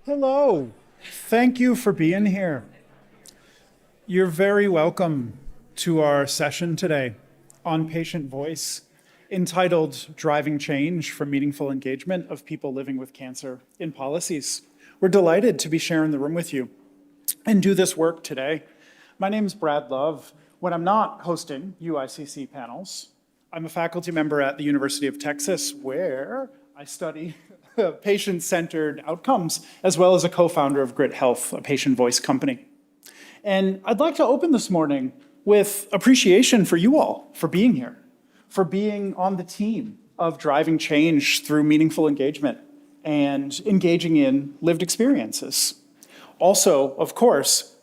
Hello. Thank you for being here. You're very welcome to our session today on patient voice, entitled Driving Change for Meaningful Engagement of People Living with Cancer in Policies. We're delighted to be sharing the room with you and do this work today. My name is Brad Love. When I'm not hosting UICC panels, I'm a faculty member at the University of Texas, where I study patient-centered outcomes, as well as a co-founder of Grit Health, a patient voice company. And I'd like to open this morning with appreciation for you all for being here, for being on the team of driving change through meaningful engagement and engaging in lived experiences. Also, of course,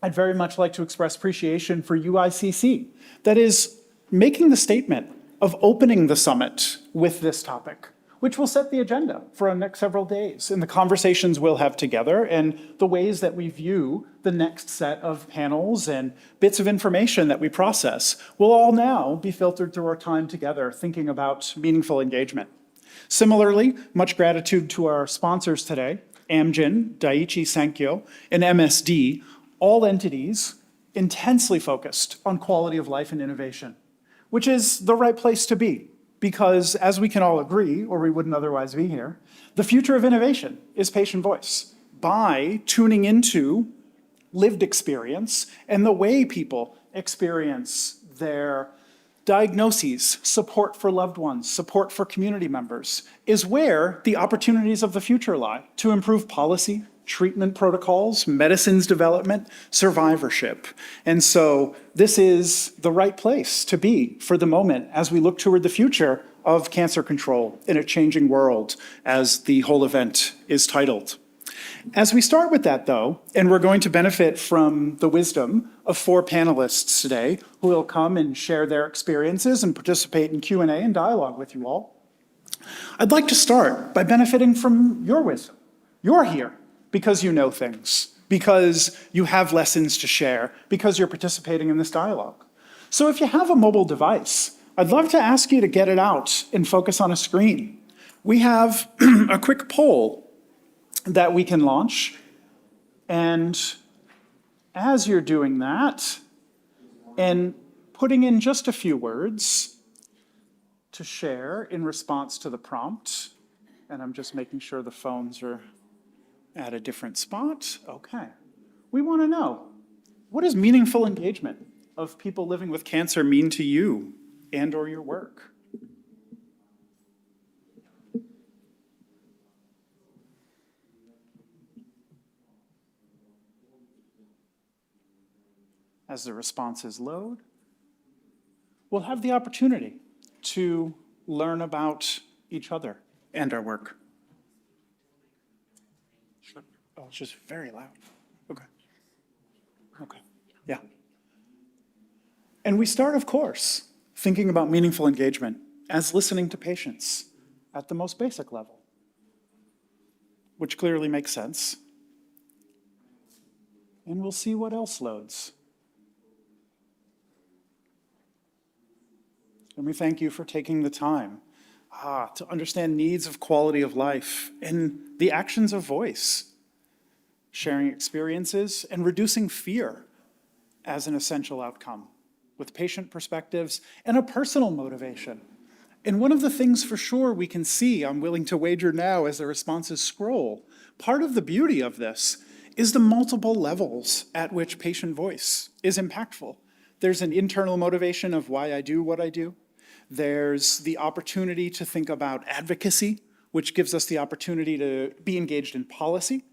I'd very much like to express appreciation for UICC, that is making the statement of opening the summit with this topic, which will set the agenda for our next several days and the conversations we'll have together and the ways that we view the next set of panels and bits of information that we process will all now be filtered through our time together thinking about meaningful engagement. Similarly, much gratitude to our sponsors today, Amgen, Daiichi Sankyo, and MSD, all entities intensely focused on quality of life and innovation, which is the right place to be. Because as we can all agree, or we wouldn't otherwise be here, the future of innovation is patient voice. By tuning into lived experience and the way people experience their diagnoses, support for loved ones, support for community members, is where the opportunities of the future lie to improve policy, treatment protocols, medicines development, survivorship. And so this is the right place to be for the moment as we look toward the future of cancer control in a changing world, as the whole event is titled. As we start with that, though, and we're going to benefit from the wisdom of 4 panelists today who will come and share their experiences and participate in Q&A and dialogue with you all, I'd like to start by benefiting from your wisdom. You're here because you know things, because you have lessons to share, because you're participating in this dialogue. So if you have a mobile device, I'd love to ask you to get it out and focus on a screen. We have a quick poll that we can launch. And as you're doing that, and putting in just a few words to share in response to the prompt, and I'm just making sure the phones are at a different spot. Okay. We want to know, what does meaningful engagement of people living with cancer mean to you and or your work? As the responses load, we'll have the opportunity to learn about each other and our work. Sure. Oh, it's just very loud. Okay. Okay. Yeah. And we start, of course, thinking about meaningful engagement as listening to patients at the most basic level, which clearly makes sense. And we'll see what else loads. And we thank you for taking the time to understand needs of quality of life and the actions of voice, sharing experiences and reducing fear as an essential outcome with patient perspectives and a personal motivation. And one of the things for sure we can see, I'm willing to wager now as the responses scroll, part of the beauty of this is the multiple levels at which patient voice is impactful. There's an internal motivation of why I do what I do. There's the opportunity to think about advocacy, which gives us the opportunity to be engaged in policy,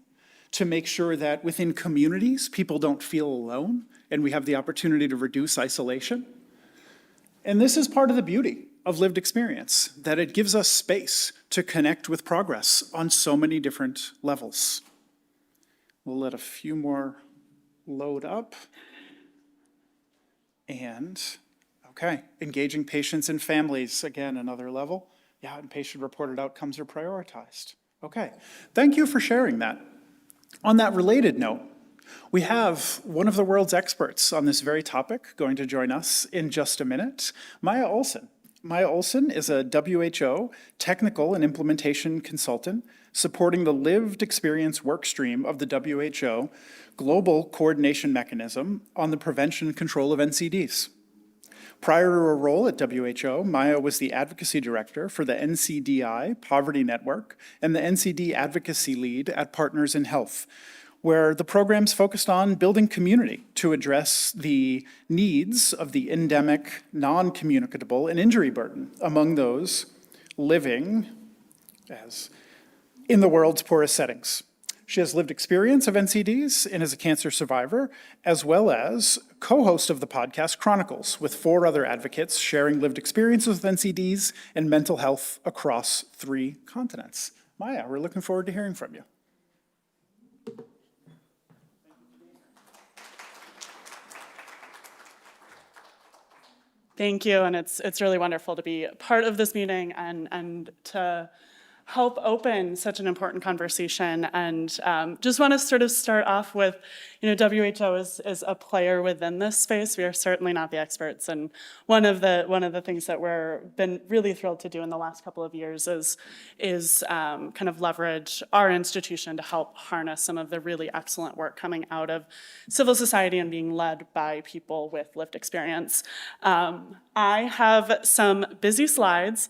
to make sure that within communities, people don't feel alone, and we have the opportunity to reduce isolation. And this is part of the beauty of lived experience, that it gives us space to connect with progress on so many different levels. We'll let a few more load up. And okay, engaging patients and families, again, another level. Yeah, and patient-reported outcomes are prioritized. Okay, thank you for sharing that. On that related note, we have one of the world's experts on this very topic going to join us in just a minute, Maya Olson. Maya Olson is a WHO technical and implementation consultant supporting the lived experience workstream of the WHO Global Coordination Mechanism on the prevention and control of NCDs. Prior to her role at WHO, Maya was the advocacy director for the NCDI Poverty Network and the NCD advocacy lead at Partners in Health, where the programs focused on building community to address the needs of the endemic, non-communicable, and injury burden among those living as in the world's poorest settings. She has lived experience of NCDs and is a cancer survivor, as well as co-host of the podcast Chronicles with 4 other advocates sharing lived experiences with NCDs and mental health across 3 continents. Maya, we're looking forward to hearing from you. Thank you, and it's really wonderful to be part of this meeting and to help open such an important conversation. And just want to sort of start off with, WHO is a player within this space. We are certainly not the experts, and one of the things that we've been really thrilled to do in the last couple of years is kind of leverage our institution to help harness some of the really excellent work coming out of civil society and being led by people with lived experience. I have some busy slides.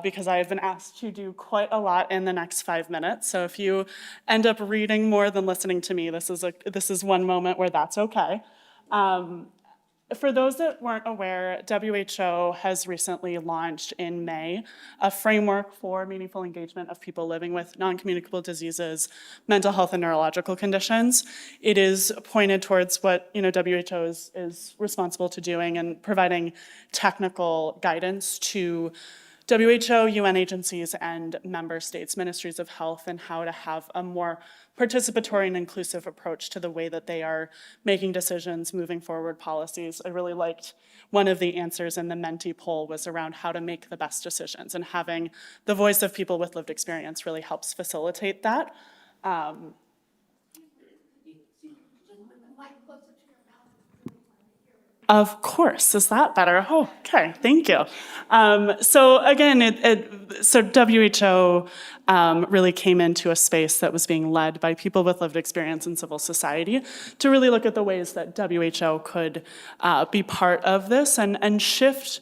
Because I've been asked to do quite a lot in the next 5 minutes. So if you end up reading more than listening to me, this is one moment where that's okay. For those that weren't aware, WHO has recently launched in May a framework for meaningful engagement of people living with non-communicable diseases, mental health, and neurological conditions. It is pointed towards what WHO is responsible to doing and providing technical guidance to WHO, UN agencies, and member states' ministries of health, and how to have a more participatory and inclusive approach to the way that they are making decisions, moving forward policies. I really liked one of the answers in the Menti poll was around how to make the best decisions, and having the voice of people with lived experience really helps facilitate that. Of course, is that better? Oh, okay, thank you. So again, WHO really came into a space that was being led by people with lived experience in civil society to really look at the ways that WHO could be part of this and shift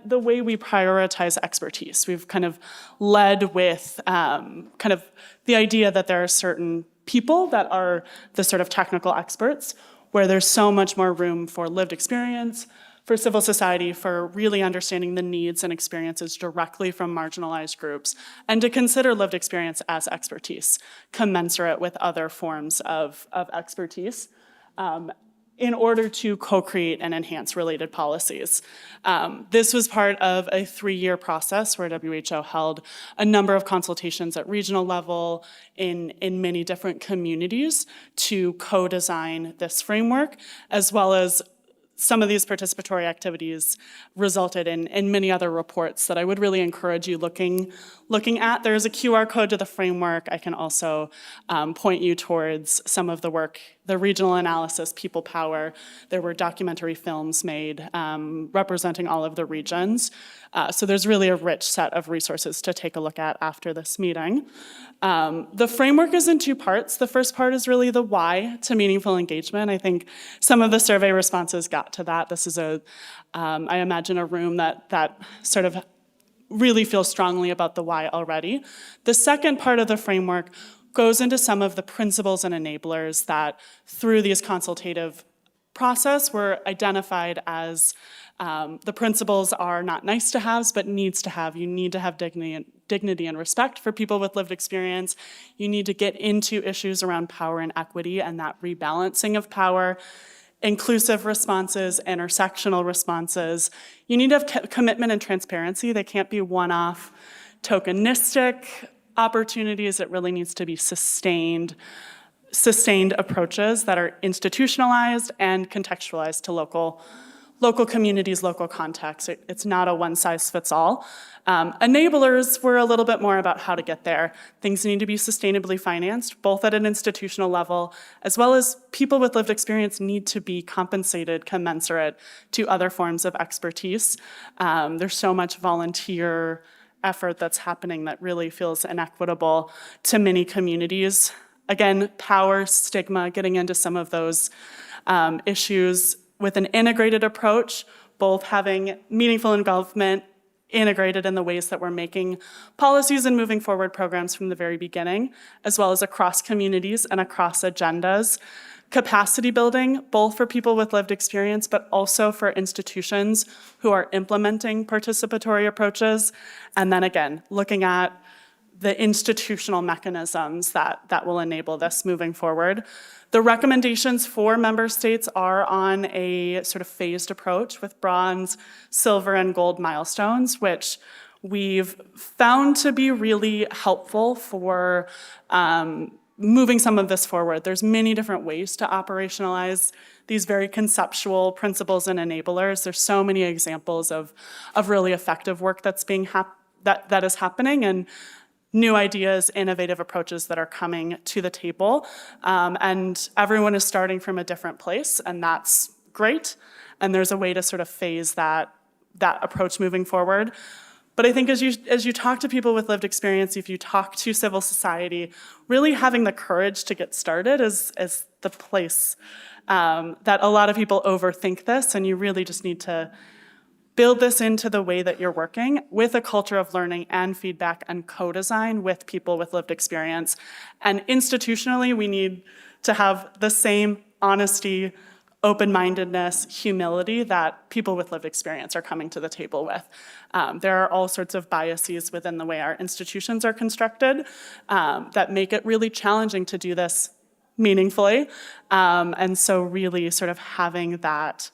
the way we prioritize expertise. We've kind of led with kind of the idea that there are certain people that are the sort of technical experts, where there's so much more room for lived experience, for civil society, for really understanding the needs and experiences directly from marginalized groups, and to consider lived experience as expertise, commensurate with other forms of expertise, in order to co-create and enhance related policies. This was part of a 3-year process where WHO held a number of consultations at regional level in many different communities to co-design this framework, as well as some of these participatory activities resulted in many other reports that I would really encourage you looking at. There's a QR code to the framework. I can also point you towards some of the work, the regional analysis, people power. There were documentary films made representing all of the regions. So there's really a rich set of resources to take a look at after this meeting. The framework is in 2 parts. The first part is really the why to meaningful engagement. I think some of the survey responses got to that. This is I imagine a room that sort of really feels strongly about the why already. The second part of the framework goes into some of the principles and enablers that through these consultative process were identified as the principles are not nice to haves, but needs to have. You need to have dignity and respect for people with lived experience. You need to get into issues around power and equity and that rebalancing of power, inclusive responses, intersectional responses. You need to have commitment and transparency. They can't be one-off, tokenistic opportunities. It really needs to be sustained approaches that are institutionalized and contextualized to local local communities, local context. It's not a one-size-fits-all. Enablers were a little bit more about how to get there. Things need to be sustainably financed, both at an institutional level, as well as people with lived experience need to be compensated commensurate to other forms of expertise. There's so much volunteer effort that's happening that really feels inequitable to many communities. Again, power, stigma, getting into some of those issues with an integrated approach, both having meaningful involvement integrated in the ways that we're making policies and moving forward programs from the very beginning, as well as across communities and across agendas. Capacity building, both for people with lived experience, but also for institutions who are implementing participatory approaches. And then again, looking at the institutional mechanisms that will enable this moving forward. The recommendations for member states are on a sort of phased approach with bronze, silver, and gold milestones, which we've found to be really helpful for moving some of this forward. There's many different ways to operationalize these very conceptual principles and enablers. There's so many examples of really effective work that's being that is happening, and new ideas, innovative approaches that are coming to the table. And everyone is starting from a different place, and that's great. And there's a way to sort of phase that approach moving forward. But I think as you talk to people with lived experience, if you talk to civil society, really having the courage to get started is the place that a lot of people overthink this, and you really just need to build this into the way that you're working with a culture of learning and feedback and co-design with people with lived experience. And institutionally, we need to have the same honesty, open-mindedness, humility that people with lived experience are coming to the table with. There are all sorts of biases within the way our institutions are constructed that make it really challenging to do this meaningfully. And so really sort of having that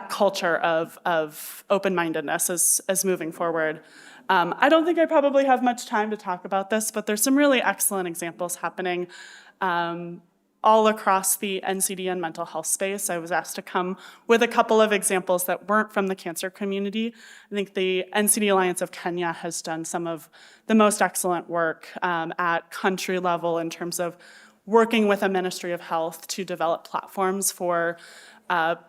culture of open-mindedness as moving forward. I don't think I probably have much time to talk about this, but there's some really excellent examples happening all across the NCD and mental health space. I was asked to come with a couple of examples that weren't from the cancer community. I think the NCD Alliance of Kenya has done some of the most excellent work at country level in terms of working with a Ministry of Health to develop platforms for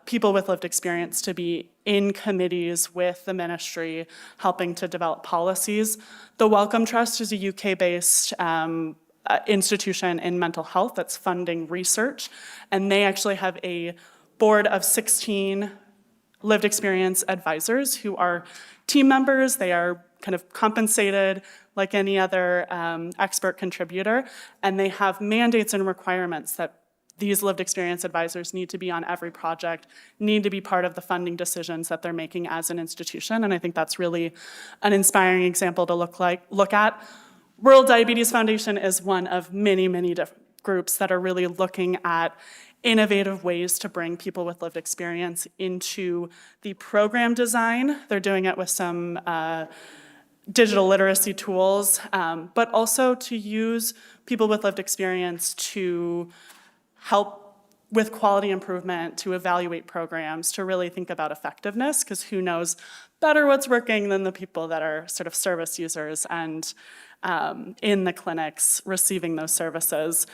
people with lived experience to be in committees with the ministry, helping to develop policies. The Wellcome Trust is a UK-based institution in mental health that's funding research, and they actually have a board of 16 lived experience advisors who are team members. They are kind of compensated like any other expert contributor, and they have mandates and requirements that these lived experience advisors need to be on every project, need to be part of the funding decisions that they're making as an institution, and I think that's really an inspiring example to look at. World Diabetes Foundation is one of many, many different groups that are really looking at innovative ways to bring people with lived experience into the program design. They're doing it with some digital literacy tools, but also to use people with lived experience to help with quality improvement, to evaluate programs, to really think about effectiveness, because who knows better what's working than the people that are sort of service users and in the clinics receiving those services.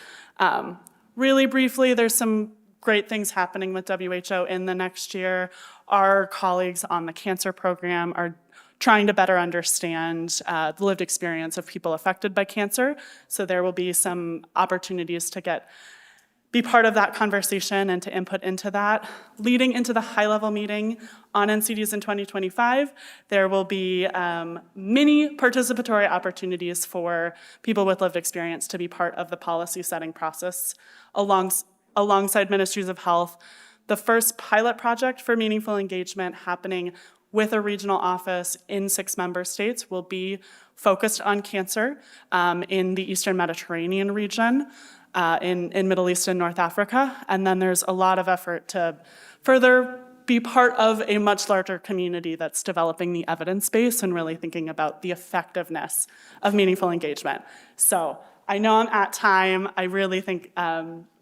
Really briefly, there's some great things happening with WHO in the next year. Our colleagues on the cancer program are trying to better understand the lived experience of people affected by cancer. So there will be some opportunities to be part of that conversation and to input into that. Leading into the high-level meeting on NCDs in 2025, there will be many participatory opportunities for people with lived experience to be part of the policy setting process alongside ministries of health. The first pilot project for meaningful engagement happening with a regional office in 6 member states will be focused on cancer in the Eastern Mediterranean region. In Middle East and North Africa. And then there's a lot of effort to further be part of a much larger community that's developing the evidence base and really thinking about the effectiveness of meaningful engagement. So I know I'm at time. I really think,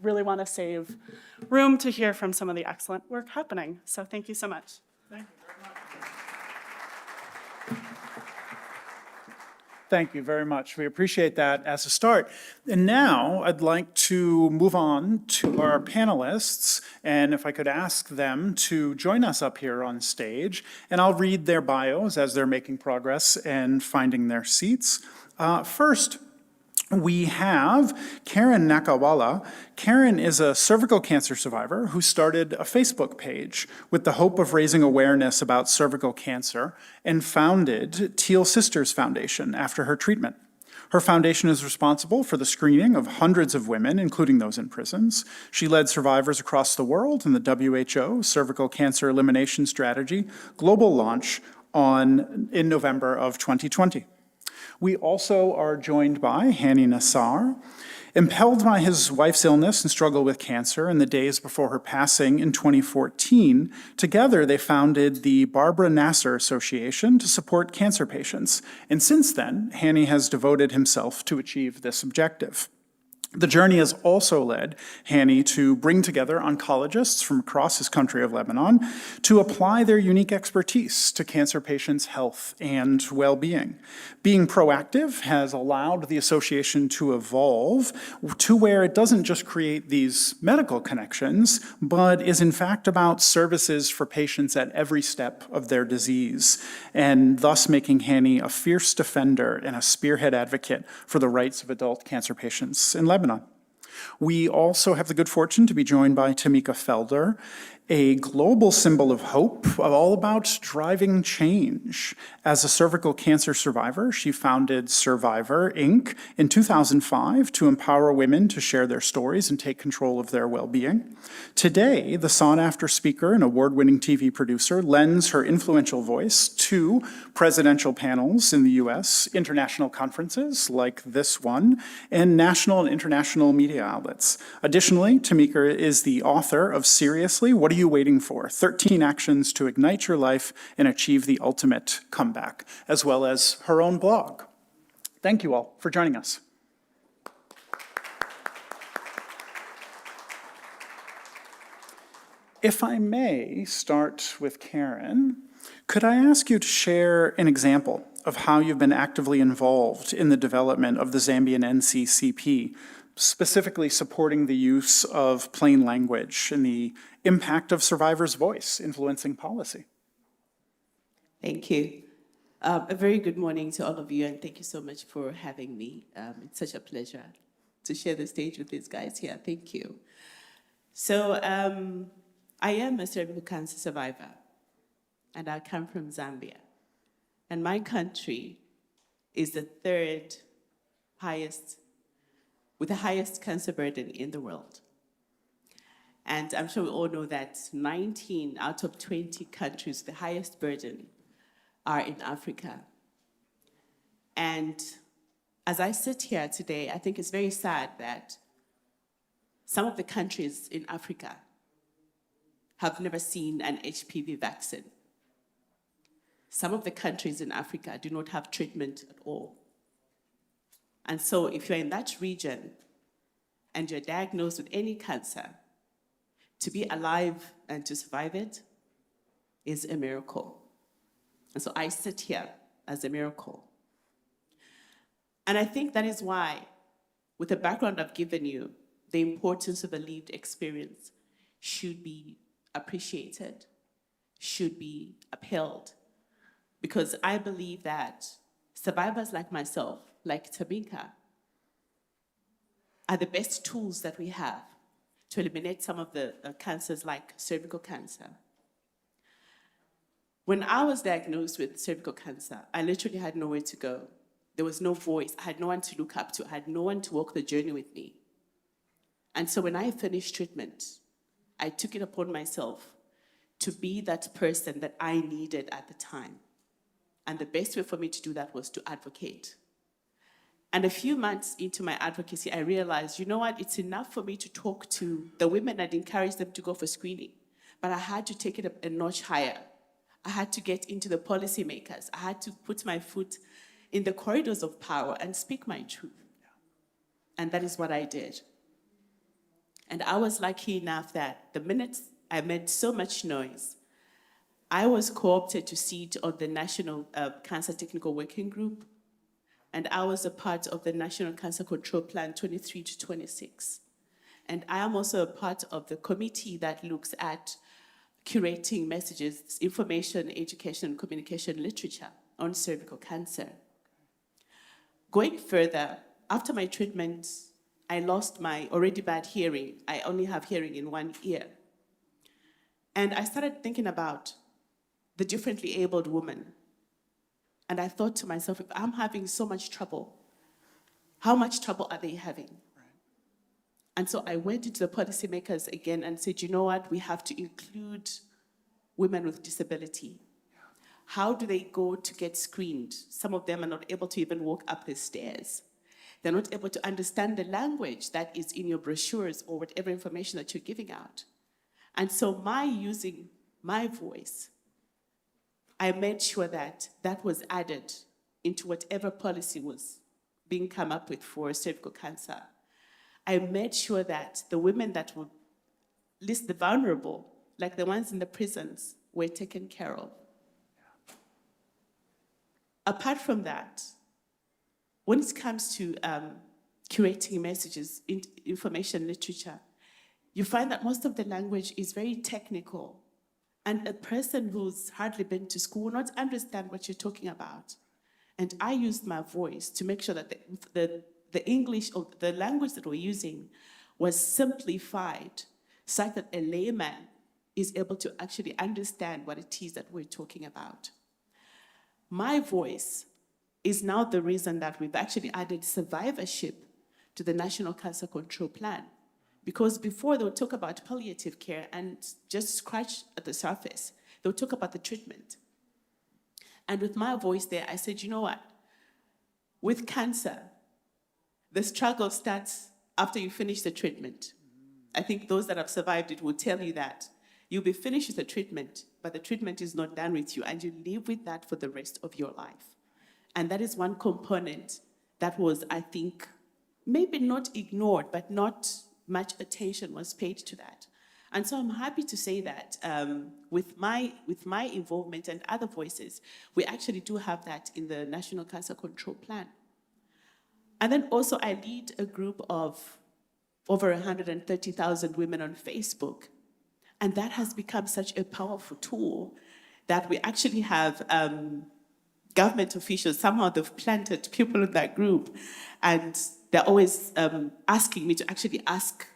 really want to save room to hear from some of the excellent work happening. So thank you so much. Thank you very much. We appreciate that as a start. And now I'd like to move on to our panelists, and if I could ask them to join us up here on stage, and I'll read their bios as they're making progress and finding their seats. First, we have Karen Nakawala. Karen is a cervical cancer survivor who started a Facebook page with the hope of raising awareness about cervical cancer and founded Teal Sisters Foundation after her treatment. Her foundation is responsible for the screening of hundreds of women, including those in prisons. She led survivors across the world in the WHO Cervical Cancer Elimination Strategy global launch in November of 2020. We also are joined by Hani Nassar. Impelled by his wife's illness and struggle with cancer in the days before her passing in 2014, together they founded the Barbara Nassar Association to support cancer patients. And since then, Hani has devoted himself to achieve this objective. The journey has also led Hani to bring together oncologists from across his country of Lebanon to apply their unique expertise to cancer patients' health and well-being. Being proactive has allowed the association to evolve to where it doesn't just create these medical connections, but is in fact about services for patients at every step of their disease, and thus making Hani a fierce defender and a spearhead advocate for the rights of adult cancer patients in Lebanon. We also have the good fortune to be joined by Tamika Felder, a global symbol of hope, all about driving change. As a cervical cancer survivor, she founded Survivor, Inc. in 2005 to empower women to share their stories and take control of their well-being. Today, the sought-after speaker and award-winning TV producer lends her influential voice to presidential panels in the U.S., international conferences like this one, and national and international media outlets. Additionally, Tamika is the author of Seriously, What Are You Waiting For? 13 Actions to Ignite Your Life and Achieve the Ultimate Comeback, as well as her own blog. Thank you all for joining us. If I may start with Karen, could I ask you to share an example of how you've been actively involved in the development of the Zambian NCCP, specifically supporting the use of plain language and the impact of survivors' voice influencing policy? Thank you. A very good morning to all of you, and thank you so much for having me. It's such a pleasure to share the stage with these guys here. Thank you. So I am a cervical cancer survivor, and I come from Zambia. And my country is the third highest, with the highest cancer burden in the world. And I'm sure we all know that 19 out of 20 countries with the highest burden are in Africa. And as I sit here today, I think it's very sad that some of the countries in Africa have never seen an HPV vaccine. Some of the countries in Africa do not have treatment at all. And so if you're in that region and you're diagnosed with any cancer, to be alive and to survive it is a miracle. And so I sit here as a miracle. And I think that is why, with the background I've given you, the importance of a lived experience should be appreciated, should be upheld. Because I believe that survivors like myself, like Tamika, are the best tools that we have to eliminate some of the cancers like cervical cancer. When I was diagnosed with cervical cancer, I literally had nowhere to go. There was no voice. I had no one to look up to. I had no one to walk the journey with me. And so when I finished treatment, I took it upon myself to be that person that I needed at the time. And the best way for me to do that was to advocate. And a few months into my advocacy, I realized, you know what, it's enough for me to talk to the women and encourage them to go for screening. But I had to take it a notch higher. I had to get into the policymakers. I had to put my foot in the corridors of power and speak my truth. And that is what I did. And I was lucky enough that the minute I made so much noise, I was co-opted to sit on the National Cancer Technical Working Group, and I was a part of the National Cancer Control Plan 23 to 26. And I am also a part of the committee that looks at curating messages, information, education, and communication literature on cervical cancer. Going further, after my treatment, I lost my already bad hearing. I only have hearing in one ear. And I started thinking about the differently abled woman. And I thought to myself, if I'm having so much trouble, how much trouble are they having? And so I went into the policymakers again and said, you know what, we have to include women with disability. How do they go to get screened? Some of them are not able to even walk up the stairs. They're not able to understand the language that is in your brochures or whatever information that you're giving out. And so my using my voice, I made sure that that was added into whatever policy was being come up with for cervical cancer. I made sure that the women that were least the vulnerable, like the ones in the prisons, were taken care of. Apart from that, when it comes to curating messages, information literature, you find that most of the language is very technical, and a person who's hardly been to school will not understand what you're talking about. And I used my voice to make sure that the English or the language that we're using was simplified such that a layman is able to actually understand what it is that we're talking about. My voice is now the reason that we've actually added survivorship to the National Cancer Control Plan. Because before they would talk about palliative care and just scratch at the surface, they would talk about the treatment. And with my voice there, I said, you know what? With cancer, the struggle starts after you finish the treatment. I think those that have survived it will tell you that. You'll be finished with the treatment, but the treatment is not done with you, and you live with that for the rest of your life. And that is one component that was, I think, maybe not ignored, but not much attention was paid to that. And so I'm happy to say that with my involvement and other voices, we actually do have that in the National Cancer Control Plan. And then also I lead a group of over 130,000 women on Facebook. And that has become such a powerful tool that we actually have government officials, somehow they've planted people in that group, and they're always asking me to actually ask,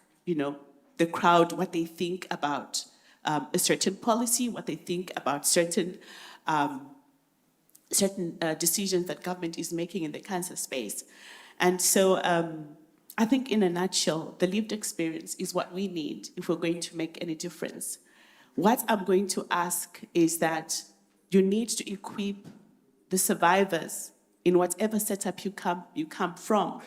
the crowd what they think about a certain policy, what they think about certain decisions that government is making in the cancer space. And so I think in a nutshell, the lived experience is what we need if we're going to make any difference. What I'm going to ask is that you need to equip the survivors in whatever setup you come from.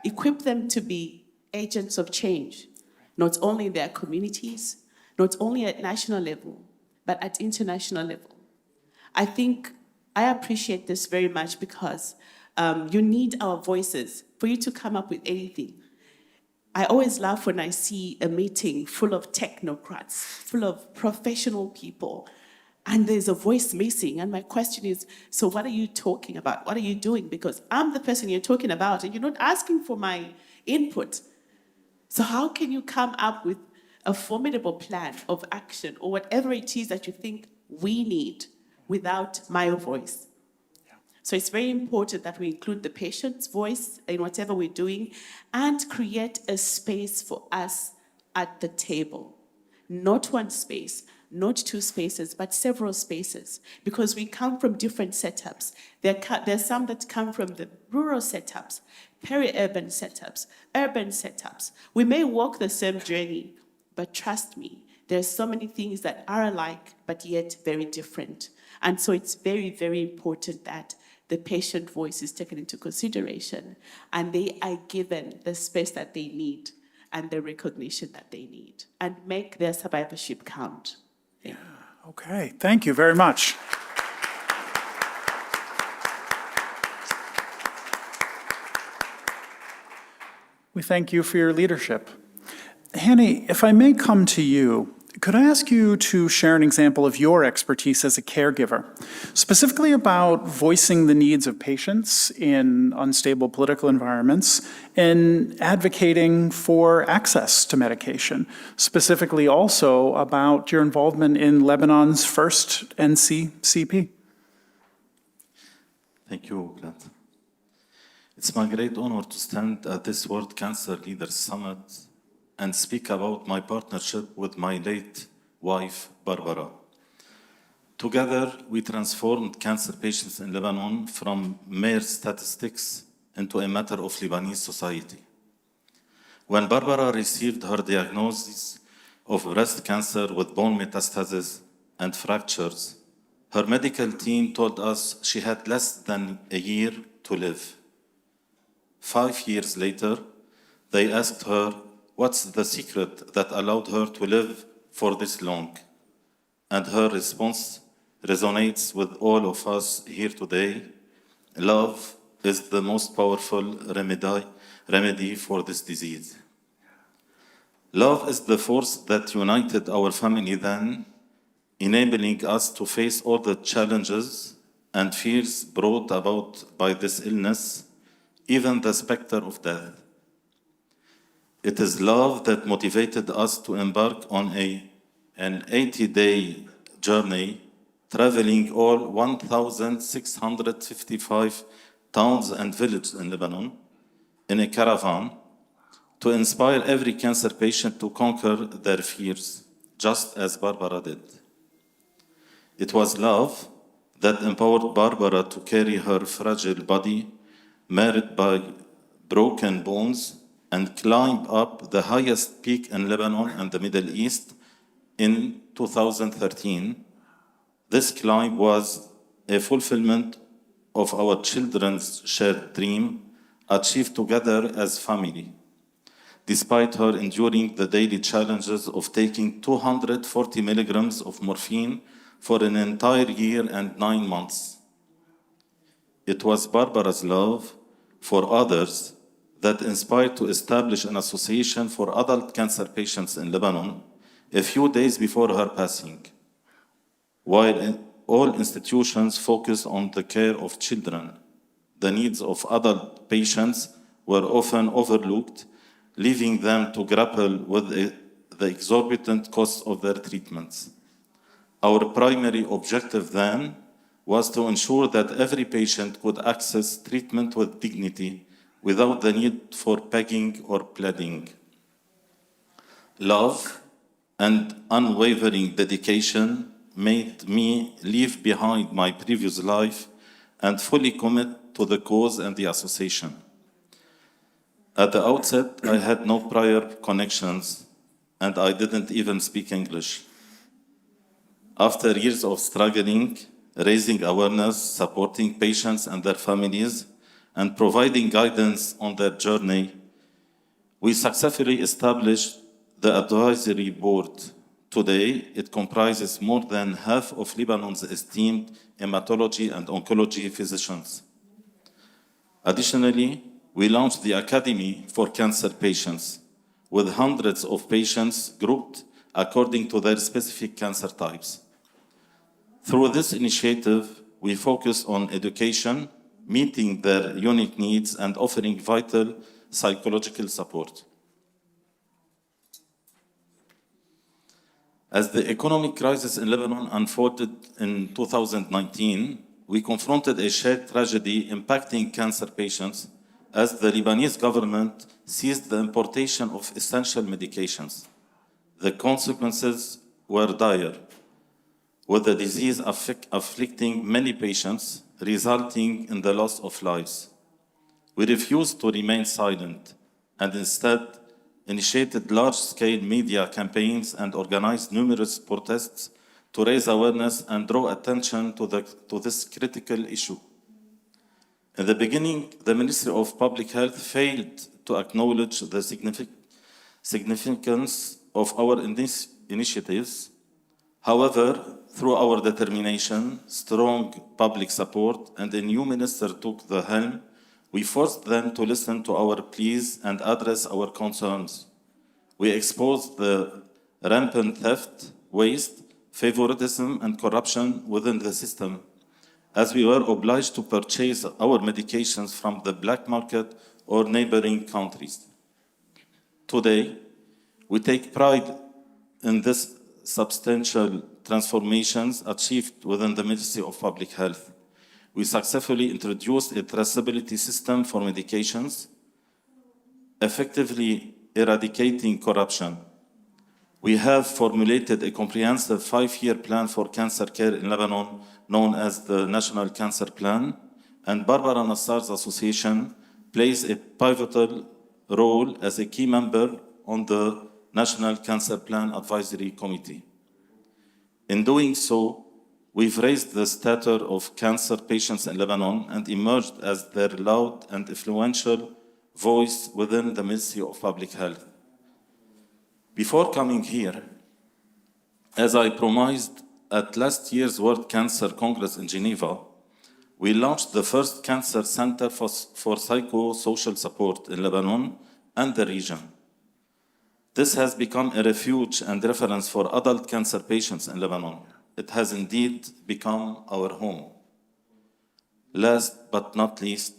Equip them to be agents of change, not only in their communities, not only at national level, but at international level. I think I appreciate this very much because you need our voices for you to come up with anything. I always laugh when I see a meeting full of technocrats, full of professional people, and there's a voice missing. And my question is, so what are you talking about? What are you doing? Because I'm the person you're talking about, and you're not asking for my input. So how can you come up with a formidable plan of action or whatever it is that you think we need without my voice? So it's very important that we include the patient's voice in whatever we're doing and create a space for us at the table. Not one space, not two spaces, but several spaces, because we come from different setups. There's some that come from the rural setups, peri-urban setups, urban setups. We may walk the same journey, but trust me, there's so many things that are alike, but yet very different. And so it's very, very important that the patient voice is taken into consideration and they are given the space that they need and the recognition that they need, and make their survivorship count. Yeah, okay, thank you very much. We thank you for your leadership. Hani, if I may come to you, could I ask you to share an example of your expertise as a caregiver, specifically about voicing the needs of patients in unstable political environments and advocating for access to medication, specifically also about your involvement in Lebanon's first NCCP? Thank you, Vlad. It's my great honor to stand at this World Cancer Leaders Summit and speak about my partnership with my late wife, Barbara. Together, we transformed cancer patients in Lebanon from mere statistics into a matter of Lebanese society. When Barbara received her diagnosis of breast cancer with bone metastasis and fractures, her medical team told us she had less than a year to live. 5 years later, they asked her, what's the secret that allowed her to live for this long? And her response resonates with all of us here today. Love is the most powerful remedy for this disease. Love is the force that united our family then, enabling us to face all the challenges and fears brought about by this illness, even the specter of death. It is love that motivated us to embark on an 80-day journey, traveling all 1,655 towns and villages in Lebanon in a caravan to inspire every cancer patient to conquer their fears, just as Barbara did. It was love that empowered Barbara to carry her fragile body, marred by broken bones, and climb up the highest peak in Lebanon and the Middle East in 2013. This climb was a fulfillment of our children's shared dream, achieved together as family, despite her enduring the daily challenges of taking 240 milligrams of morphine for an entire year and 9 months. It was Barbara's love for others that inspired to establish an association for adult cancer patients in Lebanon a few days before her passing. While all institutions focused on the care of children, the needs of adult patients were often overlooked, leaving them to grapple with the exorbitant costs of their treatments. Our primary objective then was to ensure that every patient could access treatment with dignity without the need for begging or pleading. Love and unwavering dedication made me leave behind my previous life and fully commit to the cause and the association. At the outset, I had no prior connections and I didn't even speak English. After years of struggling, raising awareness, supporting patients and their families, and providing guidance on their journey, we successfully established the advisory board. Today, it comprises more than half of Lebanon's esteemed hematology and oncology physicians. Additionally, we launched the Academy for Cancer Patients, with hundreds of patients grouped according to their specific cancer types. Through this initiative, we focus on education, meeting their unique needs, and offering vital psychological support. As the economic crisis in Lebanon unfolded in 2019, we confronted a shared tragedy impacting cancer patients as the Lebanese government ceased the importation of essential medications. The consequences were dire, with the disease afflicting many patients, resulting in the loss of lives. We refused to remain silent and instead initiated large-scale media campaigns and organized numerous protests to raise awareness and draw attention to this critical issue. In the beginning, the Ministry of Public Health failed to acknowledge the significance of our initiatives. However, through our determination, strong public support, and a new minister took the helm, We forced them to listen to our pleas and address our concerns. We exposed the rampant theft, waste, favoritism, and corruption within the system, as we were obliged to purchase our medications from the black market or neighboring countries. Today, we take pride in these substantial transformations achieved within the Ministry of Public Health. We successfully introduced a traceability system for medications, effectively eradicating corruption. We have formulated a comprehensive 5-year plan for cancer care in Lebanon, known as the National Cancer Plan, and Barbara Nassar's association plays a pivotal role as a key member on the National Cancer Plan Advisory Committee. In doing so, we've raised the stature of cancer patients in Lebanon and emerged as their loud and influential voice within the Ministry of Public Health. Before coming here, as I promised at last year's World Cancer Congress in Geneva, we launched the first cancer center for psychosocial support in Lebanon and the region. This has become a refuge and reference for adult cancer patients in Lebanon. It has indeed become our home. Last but not least,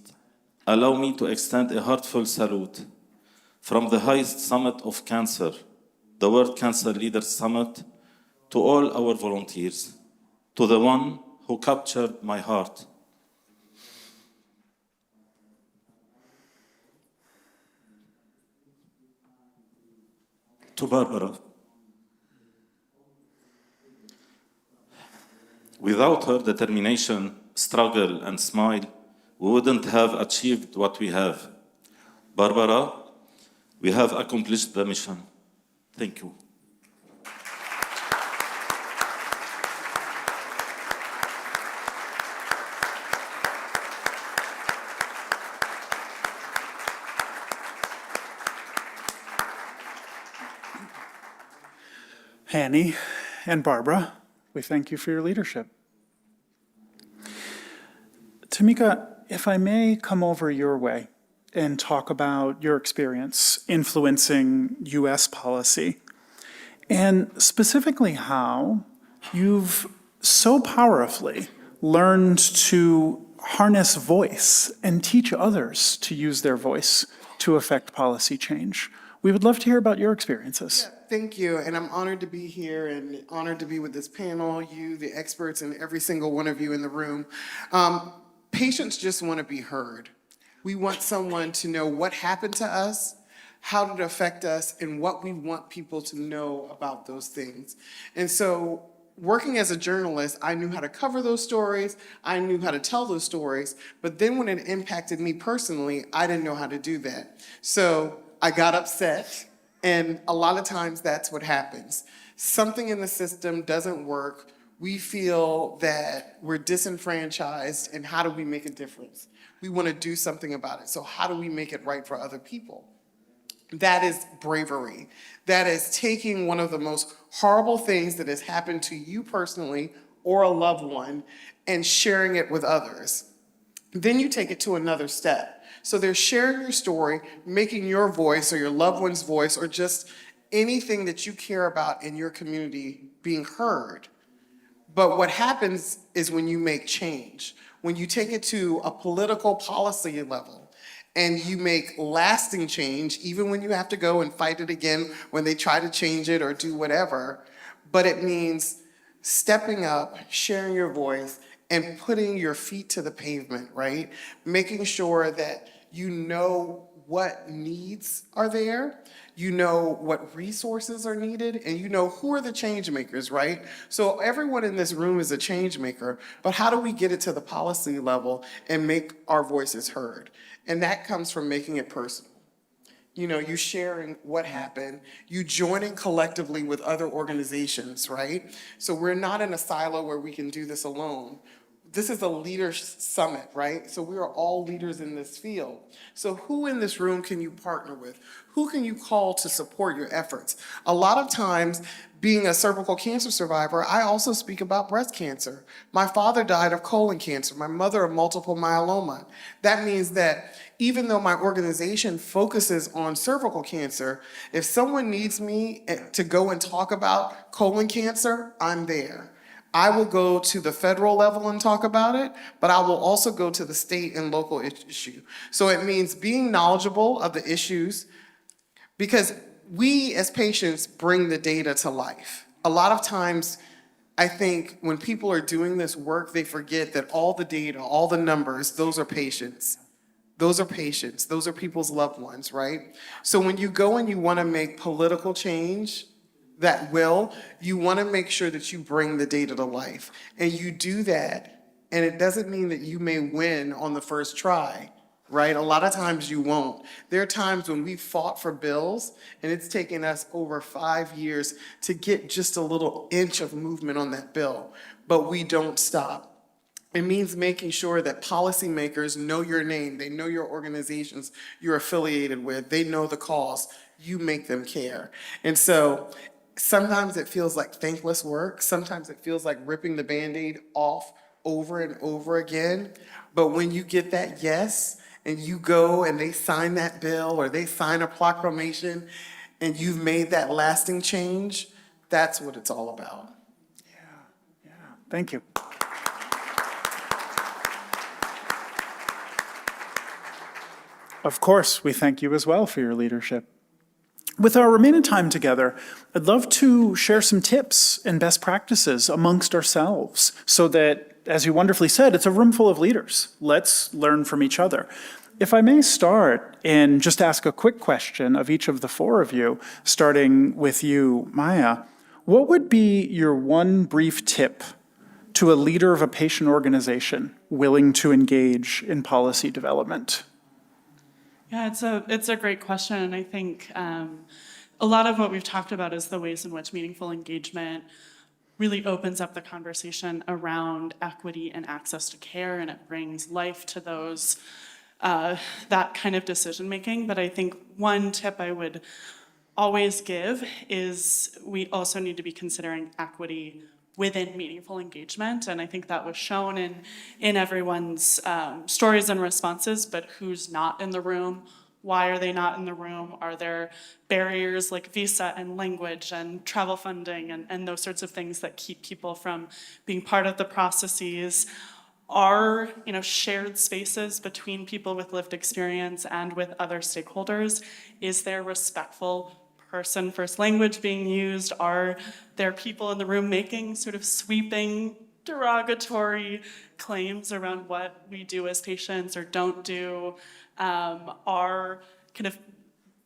allow me to extend a heartfelt salute from the highest summit of cancer, the World Cancer Leaders Summit, to all our volunteers, to the one who captured my heart. To Barbara. Without her determination, struggle, and smile, we wouldn't have achieved what we have. Barbara, we have accomplished the mission. Thank you. Hani and Barbara, we thank you for your leadership. Tamika, if I may come over your way and talk about your experience influencing U.S. policy, and specifically how you've so powerfully learned to harness voice and teach others to use their voice to affect policy change. We would love to hear about your experiences. Thank you, and I'm honored to be here and honored to be with this panel, you, the experts, and every single one of you in the room. Patients just want to be heard. We want someone to know what happened to us, how did it affect us, and what we want people to know about those things. And so, working as a journalist, I knew how to cover those stories, I knew how to tell those stories, but then when it impacted me personally, I didn't know how to do that. So I got upset, and a lot of times that's what happens. Something in the system doesn't work, we feel that we're disenfranchised, and how do we make a difference? We want to do something about it, so how do we make it right for other people? That is bravery. That is taking one of the most horrible things that has happened to you personally or a loved one and sharing it with others. Then you take it to another step. So they're sharing your story, making your voice or your loved one's voice or just anything that you care about in your community being heard. But what happens is when you make change, when you take it to a political policy level, and you make lasting change, even when you have to go and fight it again when they try to change it or do whatever, but it means stepping up, sharing your voice, and putting your feet to the pavement, right? Making sure that you know what needs are there, you know what resources are needed, and you know who are the change makers, right? So everyone in this room is a change maker, but how do we get it to the policy level and make our voices heard? And that comes from making it personal. You know, you sharing what happened, you joining collectively with other organizations, right? So we're not in a silo where we can do this alone. this is a leaders summit, right? So we are all leaders in this field. So who in this room can you partner with? Who can you call to support your efforts? A lot of times, being a cervical cancer survivor, I also speak about breast cancer. My father died of colon cancer, my mother of multiple myeloma. That means that even though my organization focuses on cervical cancer, if someone needs me to go and talk about colon cancer, I'm there. I will go to the federal level and talk about it, but I will also go to the state and local issue. So it means being knowledgeable of the issues, because we as patients bring the data to life. A lot of times, I think when people are doing this work, they forget that all the data, all the numbers, those are patients. Those are patients. Those are people's loved ones, right? So when you go and you want to make political change, you want to make sure that you bring the data to life. And you do that, and it doesn't mean that you may win on the first try, right? A lot of times you won't. There are times when we fought for bills, and it's taken us over 5 years to get just a little inch of movement on that bill, but we don't stop. It means making sure that policymakers know your name, they know your organizations you're affiliated with, they know the cause, you make them care. And so sometimes it feels like thankless work, sometimes it feels like ripping the Band-Aid off over and over again. But when you get that yes, and you go and they sign that bill or they sign a proclamation, and you've made that lasting change, that's what it's all about. Thank you. Of course, we thank you as well for your leadership. With our remaining time together, I'd love to share some tips and best practices amongst ourselves so that, as you wonderfully said, it's a room full of leaders. Let's learn from each other. If I may start and just ask a quick question of each of the four of you, starting with you, Maya, what would be your one brief tip to a leader of a patient organization willing to engage in policy development? Yeah, it's a great question, and I think a lot of what we've talked about is the ways in which meaningful engagement really opens up the conversation around equity and access to care, and it brings life to those that kind of decision making. But I think one tip I would always give is we also need to be considering equity within meaningful engagement. And I think that was shown in everyone's stories and responses, but who's not in the room? Why are they not in the room? Are there barriers like visa and language and travel funding and those sorts of things that keep people from being part of the processes? Are shared spaces between people with lived experience and with other stakeholders? Is there respectful person first language being used? Are there people in the room making sort of sweeping derogatory claims around what we do as patients or don't do? Are kind of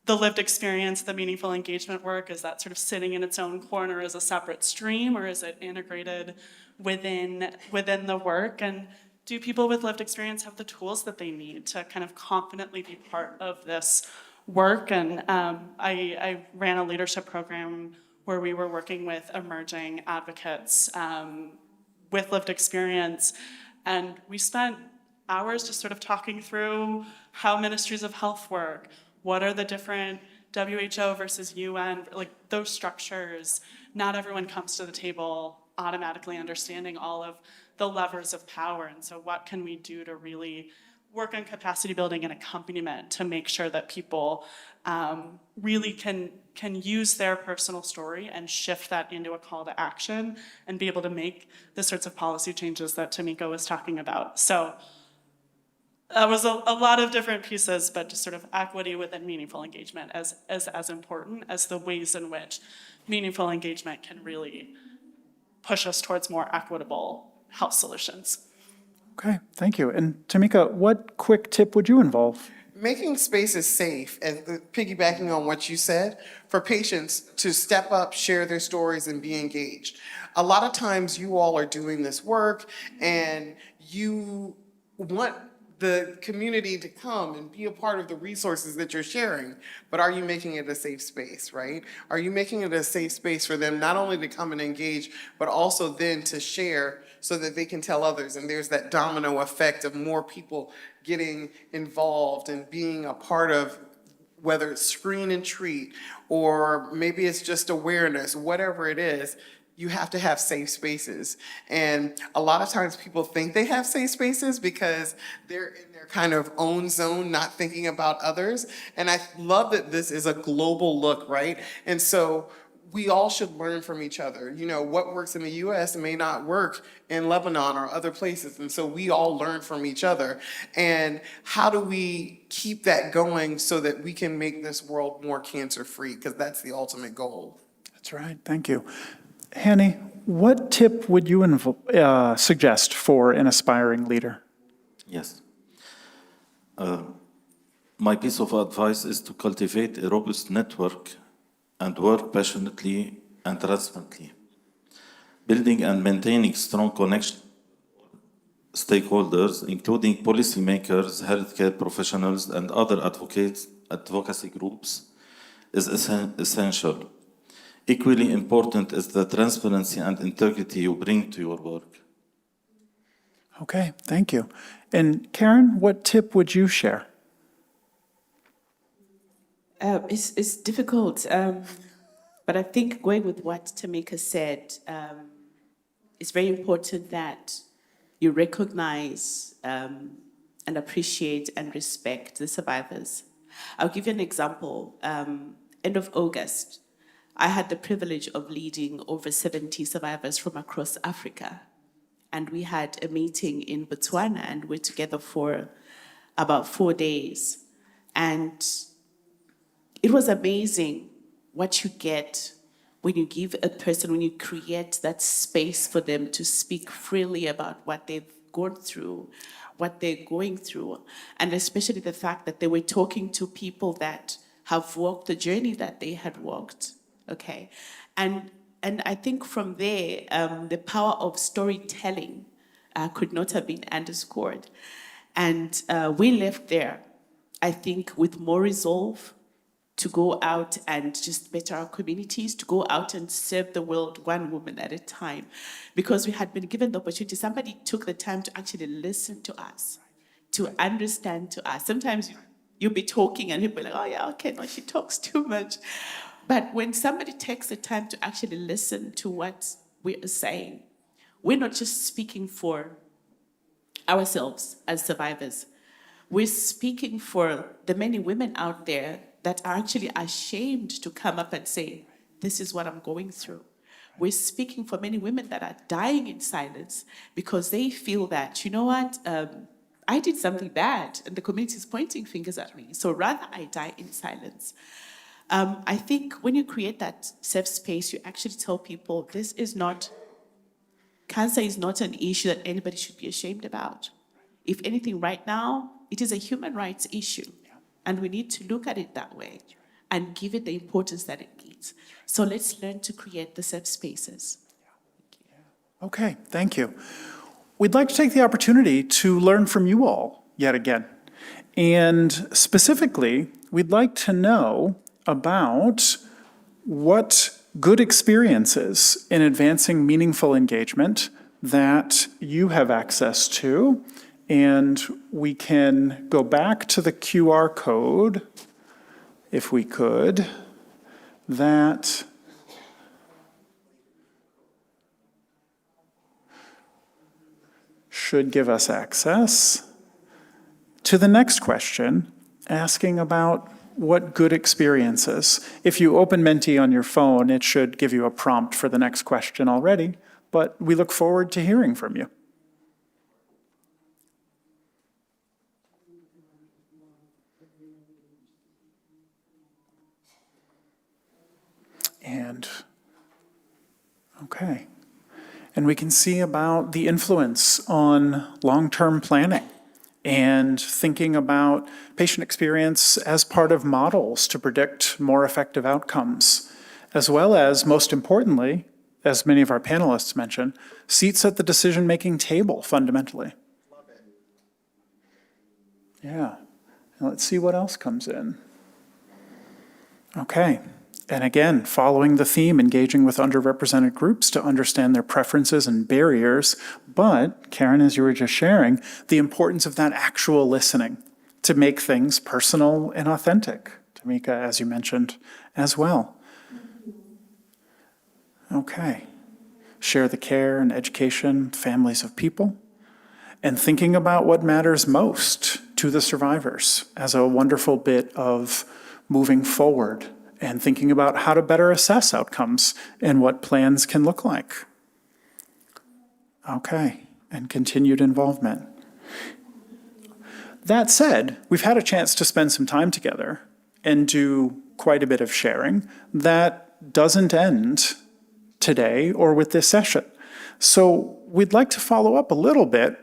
the lived experience, the meaningful engagement work, is that sort of sitting in its own corner as a separate stream, or is it integrated within the work? And do people with lived experience have the tools that they need to kind of confidently be part of this work? And I ran a leadership program where we were working with emerging advocates with lived experience, and we spent hours just sort of talking through how ministries of health work, what are the different WHO versus UN, like those structures. Not everyone comes to the table automatically understanding all of the levers of power, and so what can we do to really work on capacity building and accompaniment to make sure that people really can use their personal story and shift that into a call to action and be able to make the sorts of policy changes that Tamika was talking about. So that was a lot of different pieces, but just sort of equity within meaningful engagement as important as the ways in which meaningful engagement can really push us towards more equitable health solutions. Okay, thank you. And Tamika, what quick tip would you involve? Making spaces safe, and piggybacking on what you said, for patients to step up, share their stories, and be engaged. A lot of times you all are doing this work and you want the community to come and be a part of the resources that you're sharing, but are you making it a safe space, right? Are you making it a safe space for them not only to come and engage, but also then to share so that they can tell others. And there's that domino effect of more people getting involved and being a part of, whether it's screen and treat, or maybe it's just awareness, whatever it is, you have to have safe spaces. And a lot of times people think they have safe spaces because they're in their kind of own zone, not thinking about others. And I love that this is a global look, right? And so we all should learn from each other. You know, what works in the US may not work in Lebanon or other places. And so we all learn from each other. And how do we keep that going so that we can make this world more cancer-free? Because that's the ultimate goal. That's right. Thank you. Hani, what tip would you suggest for an aspiring leader? Yes. My piece of advice is to cultivate a robust network and work passionately and transparently. Building and maintaining strong connections with stakeholders, including policymakers, healthcare professionals, and other advocacy groups, is essential. Equally important is the transparency and integrity you bring to your work. Okay, thank you. And Karen, what tip would you share? It's difficult, but I think going with what Tamika said, it's very important that you recognize and appreciate and respect the survivors. I'll give you an example. End of August, I had the privilege of leading over 70 survivors from across Africa. And we had a meeting in Botswana, and we're together for about 4 days. And it was amazing what you get when you give a person, when you create that space for them to speak freely about what they've gone through, what they're going through, and especially the fact that they were talking to people that have walked the journey that they had walked, okay? And I think from there, the power of storytelling could not have been underscored. And we left there, I think, with more resolve to go out and just better our communities, to go out and serve the world one woman at a time. Because we had been given the opportunity, somebody took the time to actually listen to us, to understand to us. Sometimes you'll be talking and people are like, oh yeah, okay, no, she talks too much. But when somebody takes the time to actually listen to what we are saying, we're not just speaking for ourselves as survivors. We're speaking for the many women out there that are actually ashamed to come up and say, this is what I'm going through. We're speaking for many women that are dying in silence because they feel that, you know what, I did something bad and the community is pointing fingers at me. So rather I die in silence. I think when you create that safe space, you actually tell people cancer is not an issue that anybody should be ashamed about. If anything, right now, it is a human rights issue. And we need to look at it that way and give it the importance that it needs. So let's learn to create the safe spaces. Okay, thank you. We'd like to take the opportunity to learn from you all yet again. And specifically, we'd like to know about what good experiences in advancing meaningful engagement that you have access to. And we can go back to the QR code, if we could, that should give us access to the next question, asking about what good experiences. If you open Menti on your phone, it should give you a prompt for the next question already, but we look forward to hearing from you. And, okay. And we can see about the influence on long-term planning and thinking about patient experience as part of models to predict more effective outcomes, as well as, most importantly, as many of our panelists mentioned, seats at the decision-making table, fundamentally. Love it. Yeah. And let's see what else comes in. Okay. And again, following the theme, engaging with underrepresented groups to understand their preferences and barriers. But, Karen, as you were just sharing, the importance of that actual listening to make things personal and authentic. Tamika, as you mentioned as well. Okay. Share the care and education, families of people, and thinking about what matters most to the survivors as a wonderful bit of moving forward and thinking about how to better assess outcomes and what plans can look like. Okay, and continued involvement. That said, we've had a chance to spend some time together and do quite a bit of sharing that doesn't end today or with this session. So we'd like to follow up a little bit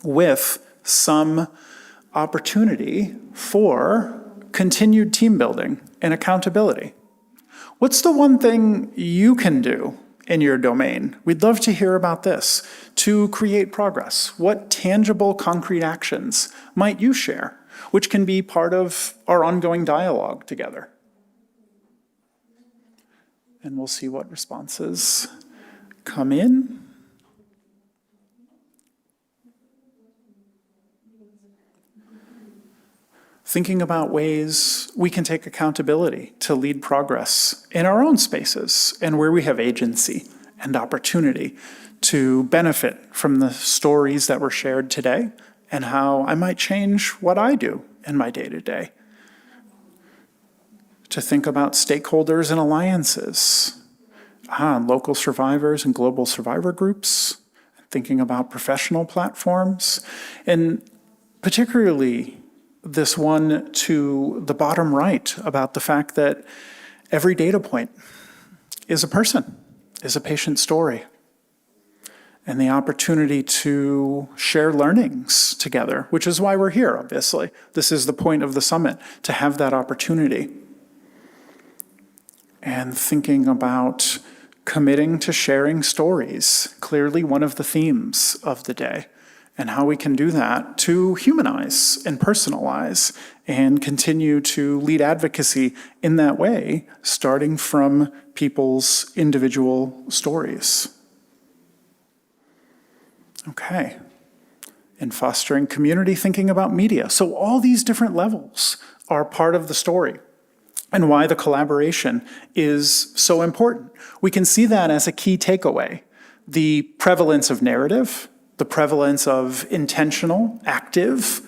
with some opportunity for continued team building and accountability. What's the one thing you can do in your domain? We'd love to hear about this to create progress. What tangible, concrete actions might you share, which can be part of our ongoing dialogue together? And we'll see what responses come in. Thinking about ways we can take accountability to lead progress in our own spaces and where we have agency and opportunity to benefit from the stories that were shared today and how I might change what I do in my day-to-day. To think about stakeholders and alliances, local survivors and global survivor groups, thinking about professional platforms, and particularly this one to the bottom right about the fact that every data point is a person, is a patient story, and the opportunity to share learnings together, which is why we're here, obviously. This is the point of the summit, to have that opportunity. And thinking about committing to sharing stories, clearly one of the themes of the day, and how we can do that to humanize and personalize and continue to lead advocacy in that way, starting from people's individual stories. Okay. And fostering community, thinking about media. So all these different levels are part of the story and why the collaboration is so important. We can see that as a key takeaway. The prevalence of narrative, the prevalence of intentional, active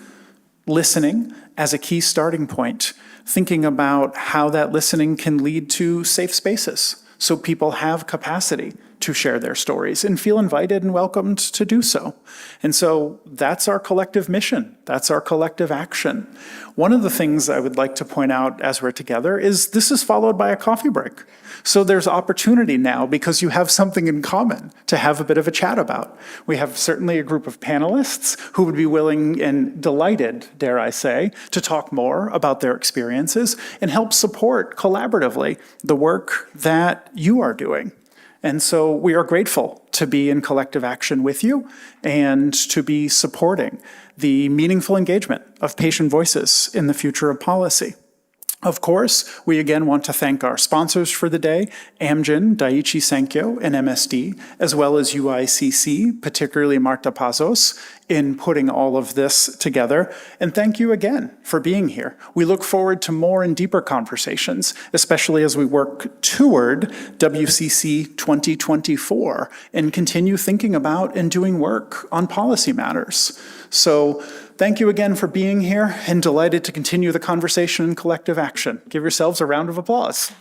listening as a key starting point, thinking about how that listening can lead to safe spaces so people have capacity to share their stories and feel invited and welcomed to do so. And so that's our collective mission. That's our collective action. One of the things I would like to point out as we're together is this is followed by a coffee break. So there's opportunity now because you have something in common to have a bit of a chat about. We have certainly a group of panelists who would be willing and delighted, dare I say, to talk more about their experiences and help support collaboratively the work that you are doing. And so we are grateful to be in collective action with you and to be supporting the meaningful engagement of patient voices in the future of policy. Of course, we again want to thank our sponsors for the day, Amgen, Daiichi Sankyo, and MSD, as well as UICC, particularly Marta Pazos, in putting all of this together. And thank you again for being here. We look forward to more and deeper conversations, especially as we work toward WCC 2024 and continue thinking about and doing work on policy matters. So thank you again for being here and delighted to continue the conversation in collective action. Give yourselves a round of applause.